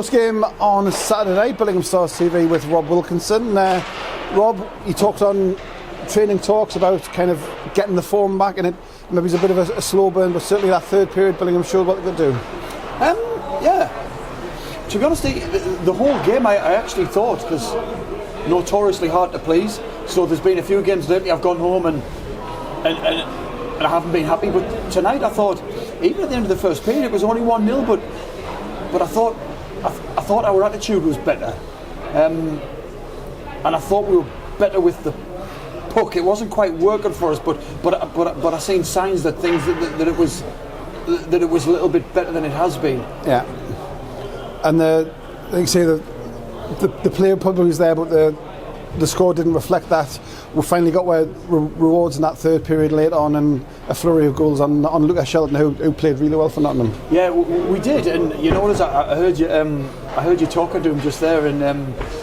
Post game on Saturday night, Billingham Stars TV with Rob Wilkinson. Rob, you talked on training talks about kind of getting the form back, and it maybe it's a bit of a slow burn, but certainly that third period, Billingham showed what they could do. Yeah. To be honest, the whole game I actually thought, because notoriously hard to please, so there's been a few games lately I've gone home and I haven't been happy, but tonight I thought, even at the end of the first period, it was only 1-0, but I thought our attitude was better, and I thought we were better with the puck. It wasn't quite working for us, but I seen signs that things that it was a little bit better than it has been. Yeah, and like you say, the player probably was there, but the score didn't reflect that. We finally got rewards in that third period later on, and a flurry of goals on Lucas Shelton, who played really well for Nottingham. Yeah, we did, and you know what? I heard you talking to him just there, and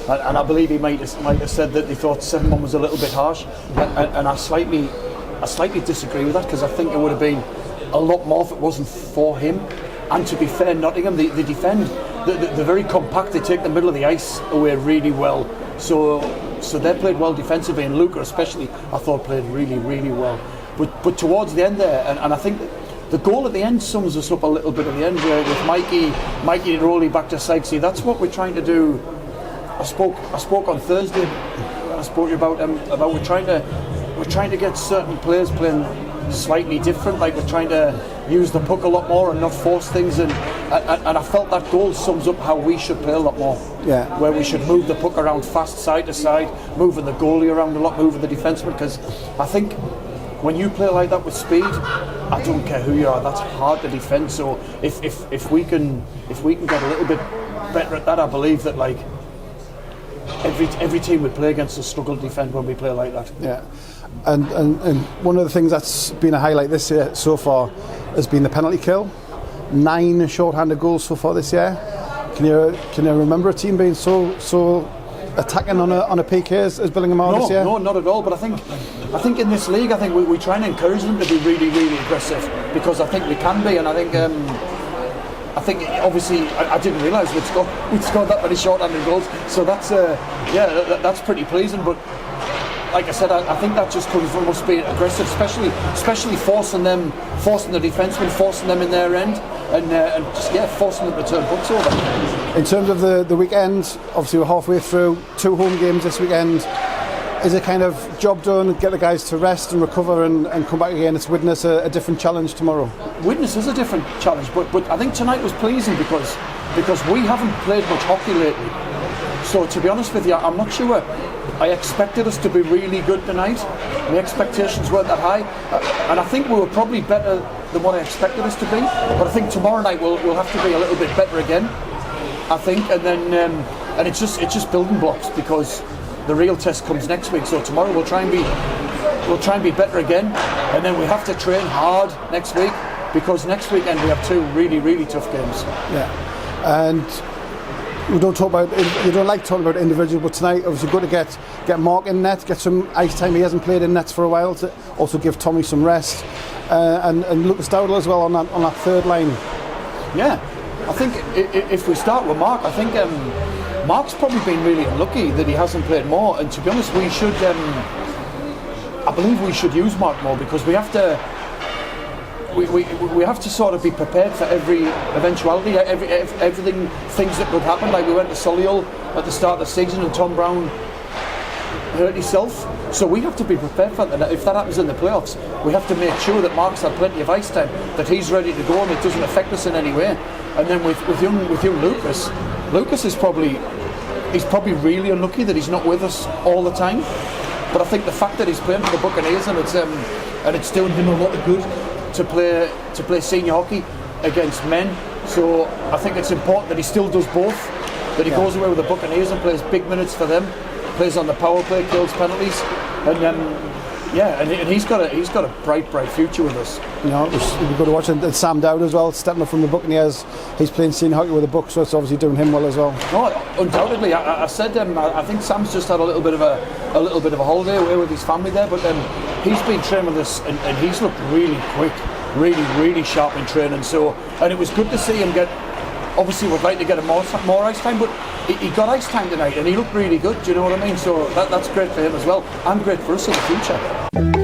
I believe he might have said that he thought 7-1 was a little bit harsh, and I slightly disagree with that, because I think it would have been a lot more if it wasn't for him. And to be fair, Nottingham, they defend. They're very compact. They take the middle of the ice away really well. So they played well defensively, and Luca especially, I thought, played really, really well. But towards the end there, and I think the goal at the end sums us up a little bit at the end, where with Mikey rolling back to Sykesy. That's what we're trying to do. I spoke on Thursday. I spoke to you about we're trying to get certain players playing slightly different. Like we're trying to use the puck a lot more and not force things, and I felt that goal sums up how we should play a lot more. Yeah, where we should move the puck around fast, side to side, moving the goalie around a lot, moving the defenseman, because I think when you play like that with speed, I don't care who you are, that's hard to defend. So if we can get a little bit better at that, I believe that like every team we play against will struggle to defend when we play like that. Yeah. And one of the things that's been a highlight this year so far has been the penalty kill. 9 short-handed goals so far this year. Can you remember a team being so attacking on a PK as Billingham are this year? No, not at all. But I think in this league, I think we try and encourage them to be really, really aggressive, because I think we can be, and I think obviously I didn't realise we'd scored that many short-handed goals. So that's pretty pleasing. But like I said, I think that just comes from us being aggressive, especially forcing the defensemen, forcing them in their end, and just forcing them to turn pucks over. In terms of the weekend, obviously we're halfway through, 2 home games this weekend. Is it kind of job done, get the guys to rest and recover and come back again? It's Widnes a different challenge tomorrow? Widnes is a different challenge, but I think tonight was pleasing because we haven't played much hockey lately. So to be honest with you, I'm not sure. I expected us to be really good tonight. My expectations weren't that high, and I think we were probably better than what I expected us to be. But I think tomorrow night we'll have to be a little bit better again, I think, and then and it's just building blocks, because the real test comes next week. So tomorrow we'll try and be better again, and then we have to train hard next week, because next weekend we have 2 really, really tough games. Yeah, and you don't like talking about individuals, but tonight obviously good to get Mark in net, get some ice time. He hasn't played in nets for a while, to also give Tommy some rest, and Lucas Dowdle as well on that third line. Yeah, I think if we start with Mark, I think Mark's probably been really unlucky that he hasn't played more, and to be honest, we should. I believe we should use Mark more, because we have to. We have to sort of be prepared for every eventuality, everything, things that could happen. Like we went to Solihull at the start of the season and Tom Brown hurt himself. So we have to be prepared for that. If that happens in the playoffs, we have to make sure that Mark's had plenty of ice time, that he's ready to go and it doesn't affect us in any way. And then with young Lucas is probably really unlucky that he's not with us all the time. But I think the fact that he's playing for the Buccaneers and it's doing him a lot of good to play senior hockey against men. So I think it's important that he still does both, that he goes away with the Buccaneers and plays big minutes for them, plays on the power play, kills penalties, and he's got a bright future with us. You know, we've got to watch, and Sam Dowd as well, stepping up from the Buccaneers. He's playing senior hockey with the Bucks, so it's obviously doing him well as well. No, undoubtedly. I said I think Sam's just had a little bit of a holiday away with his family there, but he's been training with us, and he's looked really quick, really sharp in training. So, and it was good to see him get obviously would like to get him more ice time, but he got ice time tonight and he looked really good, do you know what I mean? So that's great for him as well, and great for us in the future.